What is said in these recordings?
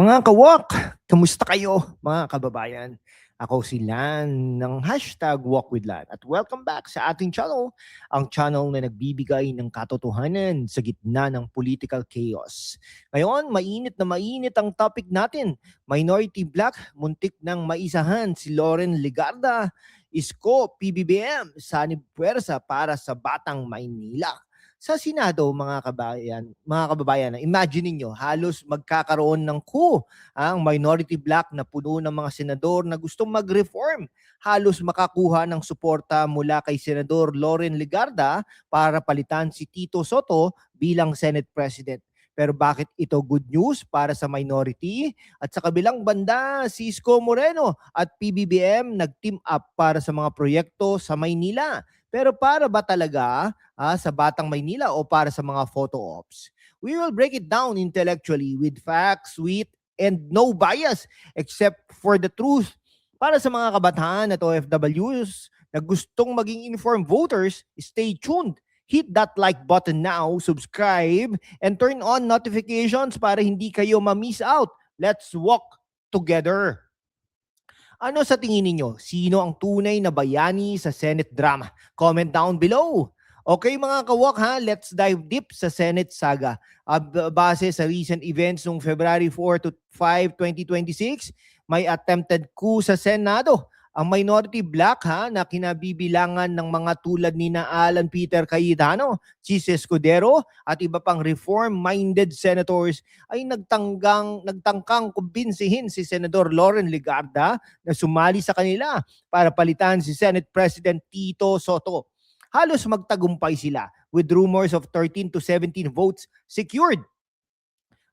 Mga kawak, kamusta kayo mga kababayan? Ako si Lan ng hashtag Walk with Lan at welcome back sa ating channel, ang channel na nagbibigay ng katotohanan sa gitna ng political chaos. Ngayon, mainit ang topic natin. Minority Black, muntik ng maisahan si Loren Legarda, Isko, PBBM, sanib puwersa para sa Batang Maynila. Sa Senado, mga kababayan, imagine niyo halos magkakaroon ng coup ang minority bloc na puno ng mga senador na gustong mag-reform. Halos makakuha ng suporta mula kay Senador Loren Legarda para palitan si Tito Soto bilang Senate President. Pero bakit ito good news para sa minority? At sa kabilang banda, si Isko Moreno at PBBM nag-team up para sa mga proyekto sa Maynila. Pero para ba talaga sa Batang Maynila o para sa mga photo ops? We will break it down intellectually with facts, wit, and no bias except for the truth. Para sa mga kabataan at OFWs na gustong maging informed voters, stay tuned. Hit that like button now, subscribe, and turn on notifications para hindi kayo ma-miss out. Let's walk together. Ano sa tingin ninyo? Sino ang tunay na bayani sa Senate drama? Comment down below. Okay mga kawak ha, let's dive deep sa Senate saga. Base sa recent events noong February 4 to 5, 2026, may attempted coup sa Senado. Ang minority bloc na kinabibilangan ng mga tulad ni na Alan Peter Cayetano, Chis Escudero at iba pang reform-minded senators ay nagtangkang kumbinsihin si Senador Loren Legarda na sumali sa kanila para palitan si Senate President Tito Soto. Halos magtagumpay sila with rumors of 13 to 17 votes secured.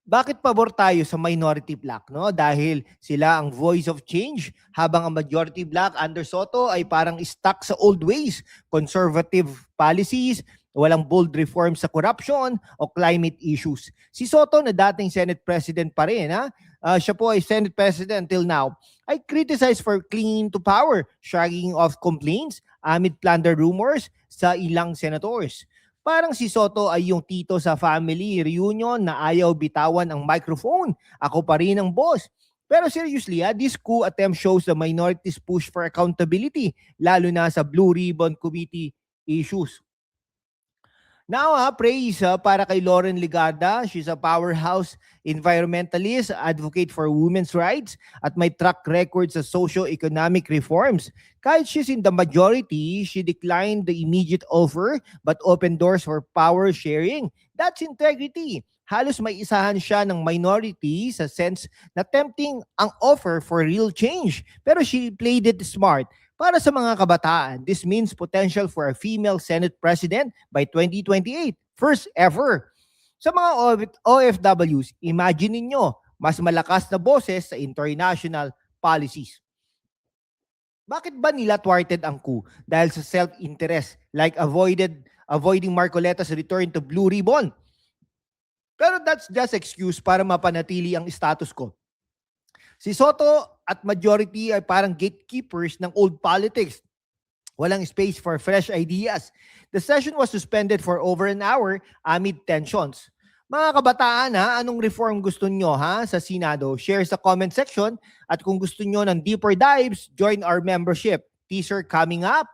Bakit pabor tayo sa minority bloc? No? Dahil sila ang voice of change habang ang majority bloc under Soto ay parang stuck sa old ways, conservative policies, walang bold reforms sa corruption o climate issues. Si Soto na dating Senate President pa rin, siya po ay Senate President till now, ay criticized for clinging to power, shrugging off complaints amid plundered rumors sa ilang senators. Parang si Soto ay yung tito sa family reunion na ayaw bitawan ang microphone. Ako pa rin ang boss. Pero seriously, this coup attempt shows the minorities push for accountability, lalo na sa Blue Ribbon Committee issues. Now, praise para kay Loren Legarda. She's a powerhouse environmentalist, advocate for women's rights, at may track record sa socio-economic reforms. Kahit she's in the majority, she declined the immediate offer but opened doors for power sharing. That's integrity. Halos may isahan siya ng minority sa sense na tempting ang offer for real change. Pero she played it smart. Para sa mga kabataan, this means potential for a female Senate President by 2028. First ever. Sa mga OFWs, imagine ninyo, mas malakas na boses sa international policies. Bakit ba nila thwarted ang coup? Dahil sa self-interest, like avoiding Marcoleta's return to Blue Ribbon. Pero that's just excuse para mapanatili ang status quo. Si Soto at majority ay parang gatekeepers ng old politics. Walang space for fresh ideas. The session was suspended for over an hour amid tensions. Mga kabataan, anong reform gusto nyo sa Senado? Share sa comment section at kung gusto nyo ng deeper dives, join our membership. Teaser coming up.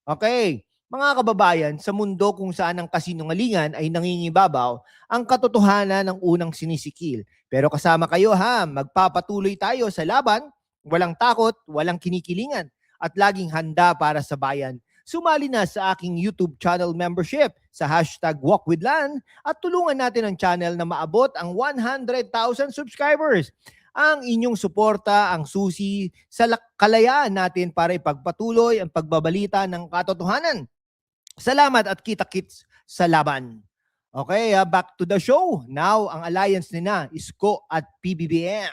Okay. Mga kababayan, sa mundo kung saan ang kasinungalingan ay nangingibabaw, ang katotohanan ng unang sinisikil. Pero kasama kayo magpapatuloy tayo sa laban, walang takot, walang kinikilingan, at laging handa para sa bayan. Sumali na sa aking YouTube channel membership sa hashtag WalkWithLan at tulungan natin ang channel na maabot ang 100,000 subscribers. Ang inyong suporta ang susi sa kalayaan natin para ipagpatuloy ang pagbabalita ng katotohanan. Salamat at kita-kits sa laban. Okay, back to the show. Now, ang alliance nila, Isko at PBBM.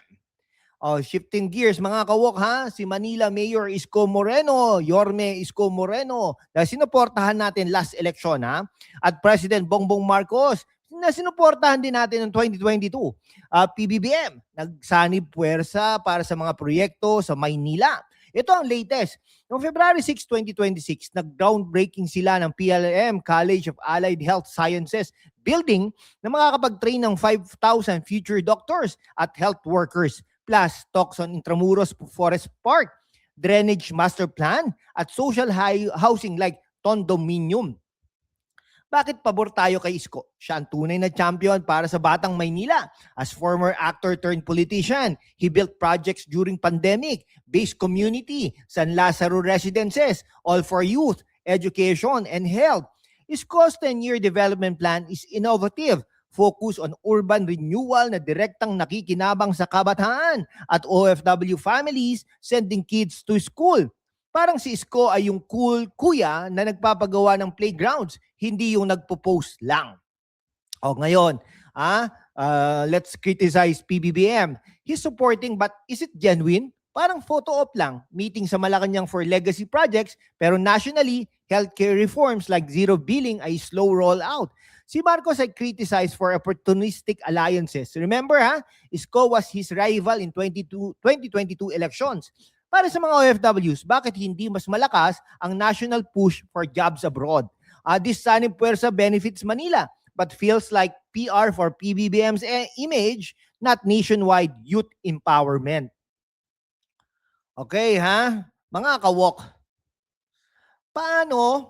Shifting gears, mga kawok si Manila Mayor Isko Moreno, Yorme Isko Moreno, na sinuportahan natin last election at President Bongbong Marcos, na sinuportahan din natin noong 2022. PBBM, nagsanib puwersa para sa mga proyekto sa Maynila. Ito ang latest. Noong February 6, 2026, nag-groundbreaking sila ng PLM College of Allied Health Sciences building na makakapag-train ng 5,000 future doctors at health workers, plus talks on Intramuros Forest Park, drainage master plan, at social housing like condominium. Bakit pabor tayo kay Isko? Siya ang tunay na champion para sa Batang Maynila. As former actor turned politician, he built projects during pandemic, based community, San Lazaro residences, all for youth, education, and health. Isko's 10-year development plan is innovative, focus on urban renewal na direktang nakikinabang sa kabataan at OFW families sending kids to school. Parang si Isko ay yung cool kuya na nagpapagawa ng playgrounds, hindi yung nagpo-post lang. O ngayon, let's criticize PBBM. He's supporting but is it genuine? Parang photo op lang, meeting sa Malacanang for legacy projects, pero nationally, healthcare reforms like zero billing ay slow rollout. Si Marcos ay criticized for opportunistic alliances. Remember Isko was his rival in 2022 elections. Para sa mga OFWs, bakit hindi mas malakas ang national push for jobs abroad? This Sanib Puwersa benefits Manila but feels like PR for PBBM's image, not nationwide youth empowerment. Okay mga kawok, paano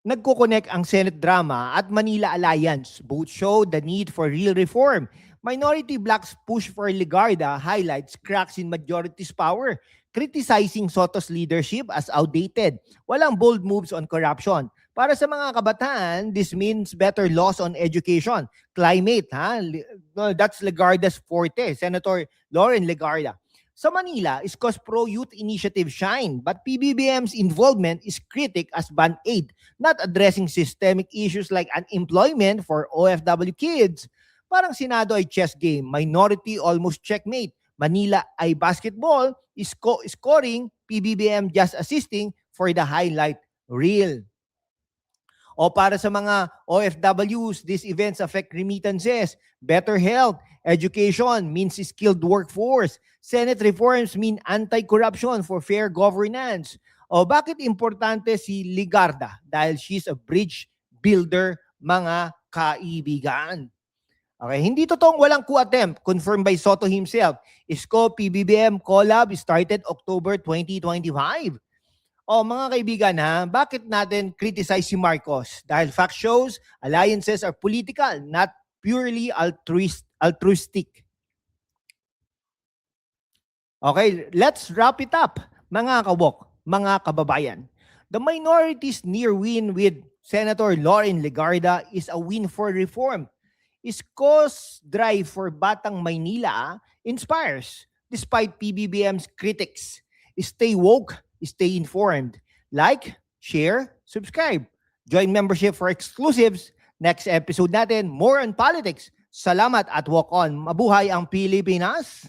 nagko-connect ang Senate drama at Manila Alliance? Both show the need for real reform. Minority Bloc's push for Legarda highlights cracks in majority's power, criticizing Soto's leadership as outdated. Walang bold moves on corruption. Para sa mga kabataan, this means better laws on education, climate, that's Legarda's forte, Senator Lauren Legarda. Sa Manila, Isko's pro-youth initiative shine, but PBBM's involvement is critic as band-aid, not addressing systemic issues like unemployment for OFW kids. Parang Senado ay chess game, minority almost checkmate. Manila ay basketball, Isko scoring, PBBM just assisting for the highlight reel. O para sa mga OFWs, these events affect remittances, better health, education means skilled workforce, Senate reforms mean anti-corruption for fair governance. O bakit importante si Legarda? Dahil she's a bridge builder, mga kaibigan. Okay, hindi totoong walang coup attempt, confirmed by Soto himself. Isko PBBM collab started October 2025. O mga kaibigan bakit natin criticize si Marcos? Dahil fact shows, alliances are political, not purely altruistic. Okay, let's wrap it up, mga kawok, mga kababayan. The minority's near win with Senator Lauren Legarda is a win for reform. Isko's drive for Batang Maynila inspires despite PBBM's critics. Stay woke, stay informed. Like, share, subscribe. Join membership for exclusives. Next episode natin, more on politics. Salamat at walk on. Mabuhay ang Pilipinas!